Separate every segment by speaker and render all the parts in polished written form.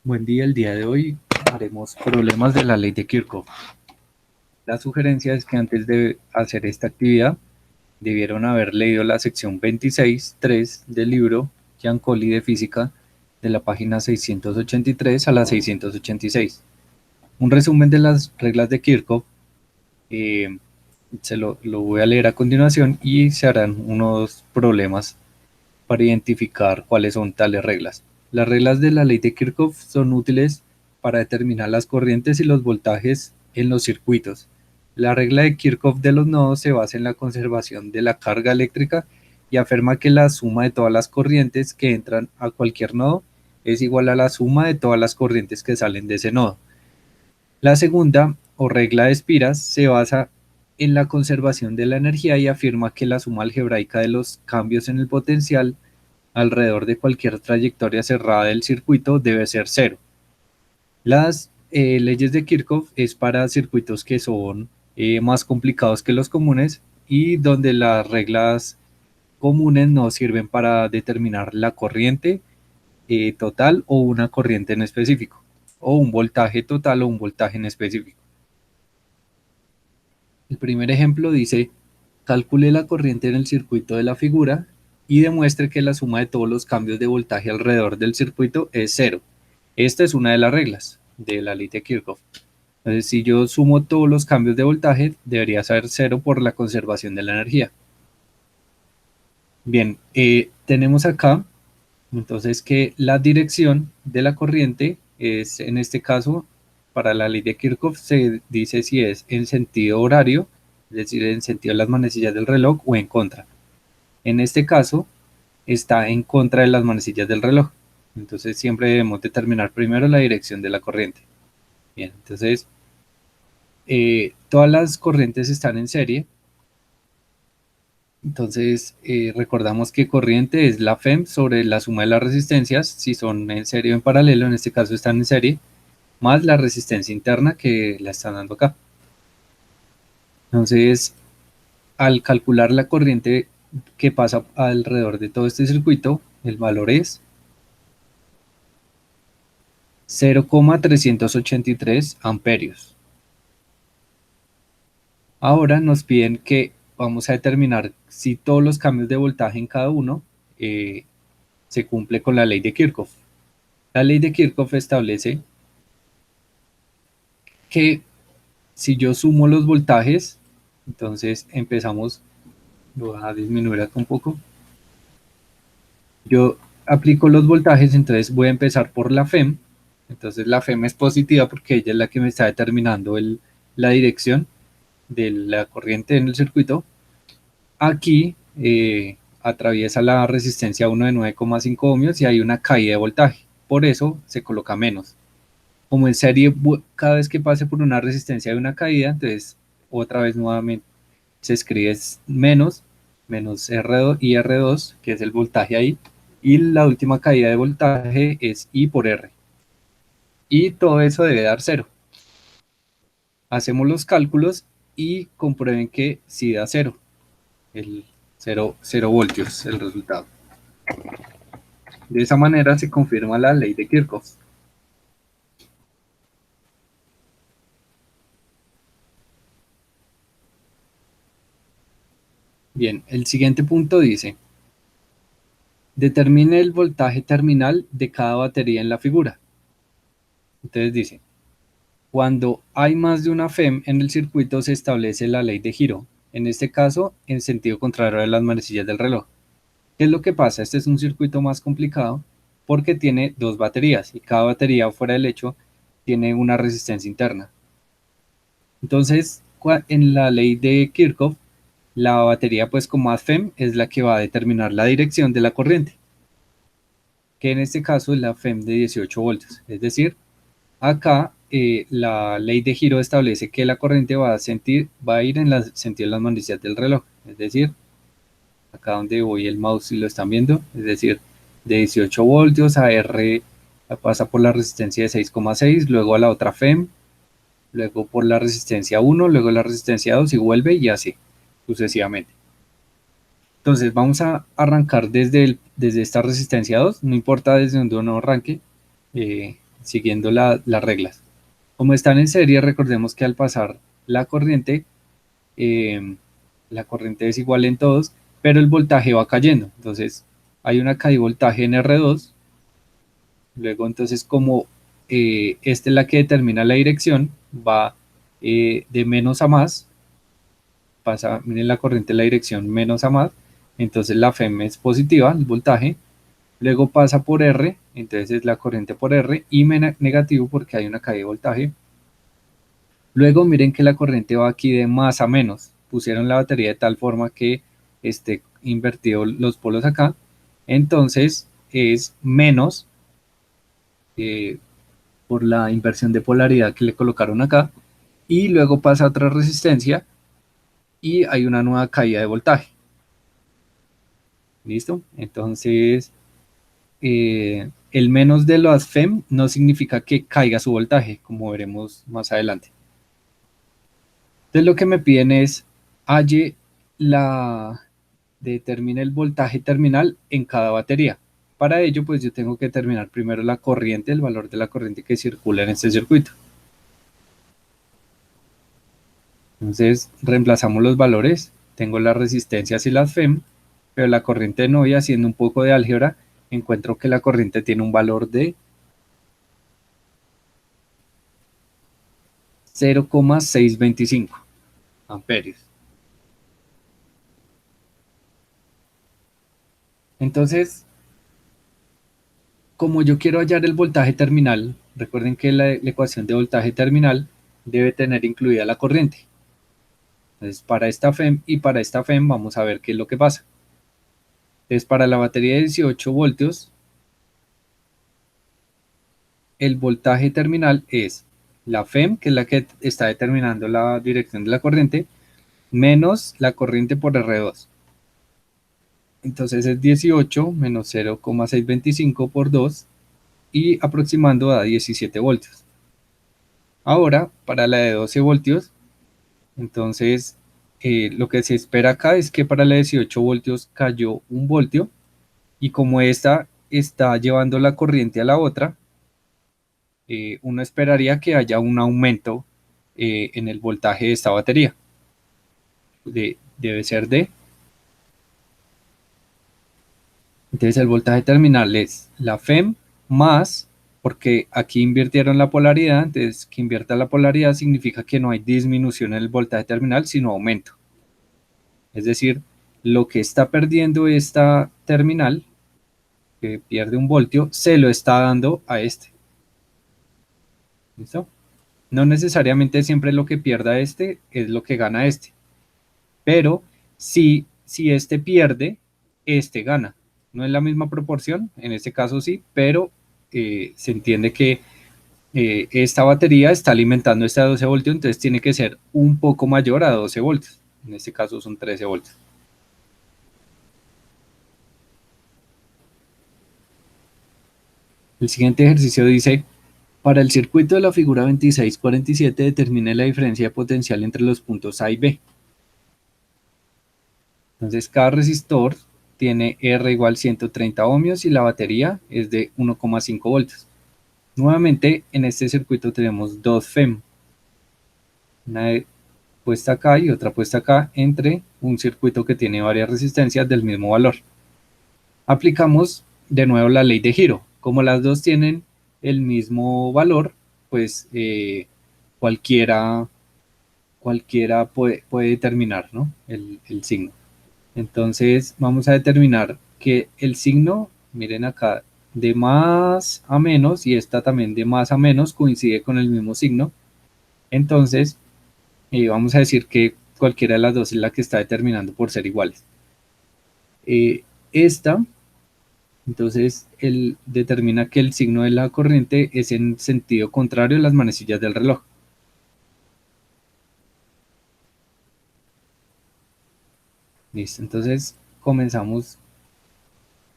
Speaker 1: Buen día, el día de hoy haremos problemas de la ley de Kirchhoff. La sugerencia es que antes de hacer esta actividad debieron haber leído la sección 26.3 del libro Giancoli de Física de la página 683 a la 686. Un resumen de las reglas de Kirchhoff, eh, lo voy a leer a continuación y se harán unos problemas para identificar cuáles son tales reglas. Las reglas de la ley de Kirchhoff son útiles para determinar las corrientes y los voltajes en los circuitos. La regla de Kirchhoff de los nodos se basa en la conservación de la carga eléctrica y afirma que la suma de todas las corrientes que entran a cualquier nodo es igual a la suma de todas las corrientes que salen de ese nodo. La segunda, o regla de espiras, se basa en la conservación de la energía y afirma que la suma algebraica de los cambios en el potencial alrededor de cualquier trayectoria cerrada del circuito debe ser cero. Las leyes de Kirchhoff es para circuitos que son más complicados que los comunes y donde las reglas comunes no sirven para determinar la corriente total o una corriente en específico, o un voltaje total o un voltaje en específico. El primer ejemplo dice: calcule la corriente en el circuito de la figura y demuestre que la suma de todos los cambios de voltaje alrededor del circuito es cero. Esta es una de las reglas de la ley de Kirchhoff. Entonces, si yo sumo todos los cambios de voltaje, debería ser cero por la conservación de la energía. Bien, tenemos acá entonces que la dirección de la corriente es, en este caso, para la ley de Kirchhoff se dice si es en sentido horario, es decir, en sentido de las manecillas del reloj, o en contra. En este caso, está en contra de las manecillas del reloj. Entonces siempre debemos determinar primero la dirección de la corriente. Bien, entonces todas las corrientes están en serie. Entonces recordamos que corriente es la FEM sobre la suma de las resistencias, si son en serie o en paralelo, en este caso están en serie, más la resistencia interna que la están dando acá. Entonces, al calcular la corriente que pasa alrededor de todo este circuito, el valor es 0,383 amperios. Ahora nos piden que vamos a determinar si todos los cambios de voltaje en cada uno se cumple con la ley de Kirchhoff. La ley de Kirchhoff establece que si yo sumo los voltajes, entonces empezamos, voy a disminuir acá un poco, yo aplico los voltajes, entonces voy a empezar por la FEM, entonces la FEM es positiva porque ella es la que me está determinando la dirección de la corriente en el circuito. Aquí atraviesa la resistencia 1 de 9,5 ohmios y hay una caída de voltaje, por eso se coloca menos. Como en serie, cada vez que pase por una resistencia de una caída, entonces otra vez nuevamente se escribe menos R2 y R2, que es el voltaje ahí, y la última caída de voltaje es I por R. Y todo eso debe dar cero. Hacemos los cálculos y comprueben que sí da cero, el 0 voltios el resultado. De esa manera se confirma la ley de Kirchhoff. Bien, el siguiente punto dice: determine el voltaje terminal de cada batería en la figura. Entonces dice: cuando hay más de una FEM en el circuito se establece la ley de giro, en este caso en sentido contrario a las manecillas del reloj. ¿Qué es lo que pasa? Este es un circuito más complicado porque tiene dos baterías y cada batería fuera del hecho tiene una resistencia interna. Entonces, en la ley de Kirchhoff, la batería pues con más FEM es la que va a determinar la dirección de la corriente, que en este caso es la FEM de 18 voltios. Es decir, acá la ley de giro establece que la corriente va a ir en el sentido de las manecillas del reloj. Es decir, acá donde voy el mouse, si lo están viendo, es decir, de 18 voltios a R pasa por la resistencia de 6,6, luego a la otra FEM, luego por la resistencia 1, luego la resistencia 2 y vuelve y así sucesivamente. Entonces vamos a arrancar desde esta resistencia 2, no importa desde donde uno arranque, siguiendo las reglas. Como están en serie, recordemos que al pasar la corriente es igual en todos, pero el voltaje va cayendo. Entonces hay una caída de voltaje en R2. Luego entonces como esta es la que determina la dirección, va de menos a más, pasa, miren la corriente, la dirección menos a más, entonces la FEM es positiva, el voltaje, luego pasa por R, entonces es la corriente por R, y negativo porque hay una caída de voltaje. Luego miren que la corriente va aquí de más a menos, pusieron la batería de tal forma que esté invertido los polos acá, entonces es menos por la inversión de polaridad que le colocaron acá, y luego pasa otra resistencia y hay una nueva caída de voltaje. ¿Listo? Entonces, el menos de las FEM no significa que caiga su voltaje, como veremos más adelante. Entonces, lo que me piden es determine el voltaje terminal en cada batería. Para ello, pues yo tengo que determinar primero la corriente, el valor de la corriente que circula en este circuito. Entonces reemplazamos los valores, tengo las resistencias y las FEM, pero la corriente no, y haciendo un poco de álgebra, encuentro que la corriente tiene un valor de 0,625 amperios. Entonces, como yo quiero hallar el voltaje terminal, recuerden que la ecuación de voltaje terminal debe tener incluida la corriente. Entonces, para esta FEM y para esta FEM vamos a ver qué es lo que pasa. Entonces, para la batería de 18 voltios, el voltaje terminal es la FEM, que es la que está determinando la dirección de la corriente, menos la corriente por R2. Entonces es 18 menos 0,625 por 2 y aproximando a 17 voltios. Ahora, para la de 12 voltios, entonces lo que se espera acá es que para la de 18 voltios cayó 1 voltio, y como esta está llevando la corriente a la otra, uno esperaría que haya un aumento en el voltaje de esta batería. Debe ser de. Entonces el voltaje terminal es la FEM más, porque aquí invirtieron la polaridad, entonces que invierta la polaridad significa que no hay disminución en el voltaje terminal, sino aumento. Es decir, lo que está perdiendo esta terminal, que pierde 1 voltio, se lo está dando a este. ¿Listo? No necesariamente siempre lo que pierda este es lo que gana este, pero si este pierde, este gana. No es la misma proporción, en este caso sí, pero se entiende que esta batería está alimentando este a 12 voltios, entonces tiene que ser un poco mayor a 12 voltios. En este caso son 13 voltios. El siguiente ejercicio dice: para el circuito de la figura 2647 determine la diferencia de potencial entre los puntos A y B. Entonces cada resistor tiene R igual 130 ohmios y la batería es de 1,5 voltios. Nuevamente en este circuito tenemos dos FEM, una puesta acá y otra puesta acá, entre un circuito que tiene varias resistencias del mismo valor. Aplicamos de nuevo la ley de giro. Como las dos tienen el mismo valor, pues cualquiera puede determinar, ¿no?, el signo. Entonces vamos a determinar que el signo, miren acá, de más a menos, y esta también de más a menos coincide con el mismo signo. Entonces vamos a decir que cualquiera de las dos es la que está determinando por ser iguales. Esta, entonces, él determina que el signo de la corriente es en sentido contrario a las manecillas del reloj. Listo, entonces comenzamos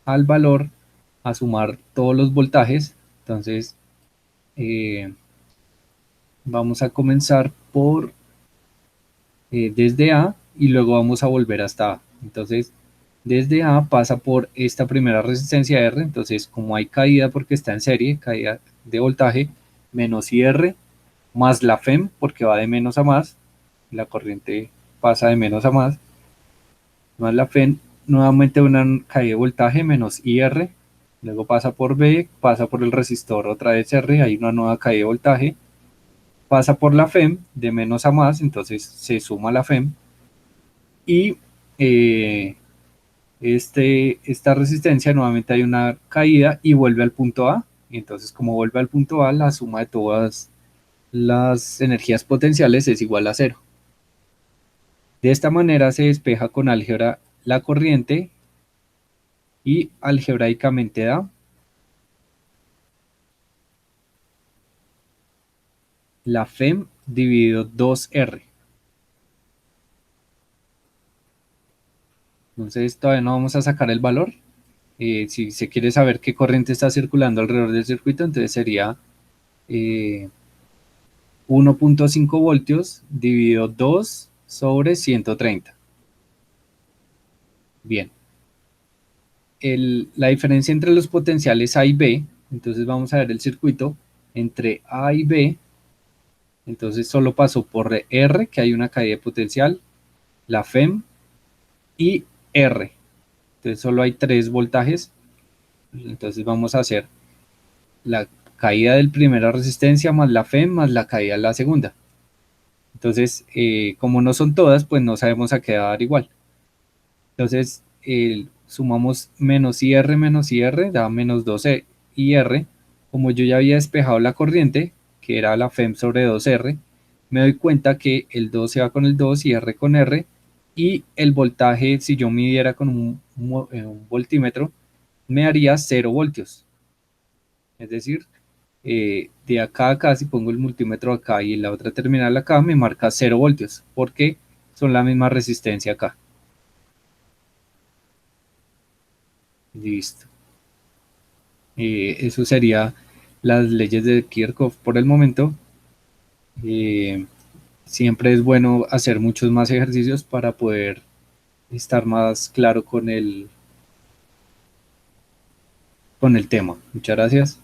Speaker 1: al valor a sumar todos los voltajes. Entonces vamos a comenzar por desde A y luego vamos a volver hasta A. Entonces desde A pasa por esta primera resistencia R, entonces como hay caída porque está en serie, caída de voltaje menos IR más la FEM, porque va de menos a más, la corriente pasa de menos a más, más la FEM, nuevamente una caída de voltaje menos IR, luego pasa por B, pasa por el resistor otra vez R, hay una nueva caída de voltaje, pasa por la FEM de menos a más, entonces se suma la FEM, y esta resistencia nuevamente hay una caída y vuelve al punto A, y entonces como vuelve al punto A, la suma de todas las energías potenciales es igual a cero. De esta manera se despeja con álgebra la corriente y algebraicamente da la FEM dividido 2R. Entonces todavía no vamos a sacar el valor. Si se quiere saber qué corriente está circulando alrededor del circuito, entonces sería 1.5 voltios dividido 2 sobre 130. Bien. La diferencia entre los potenciales A y B, entonces vamos a ver el circuito entre A y B, entonces solo pasó por R, que hay una caída de potencial, la FEM y R, entonces solo hay 3 voltajes, entonces vamos a hacer la caída del primera resistencia más la FEM más la caída de la segunda, entonces como no son todas, pues no sabemos a qué dar igual, entonces sumamos menos IR, da menos 12 IR. Como yo ya había despejado la corriente, que era la FEM sobre 2R, me doy cuenta que el 2 se va con el 2 y R con R, y el voltaje, si yo midiera con un voltímetro, me daría 0 voltios. Es decir, de acá a acá, si pongo el multímetro acá y en la otra terminal acá, me marca 0 voltios, porque son la misma resistencia acá. Listo. Eso sería las leyes de Kirchhoff por el momento. Eh, Siempre es bueno hacer muchos más ejercicios para poder estar más claro con el tema. Muchas gracias.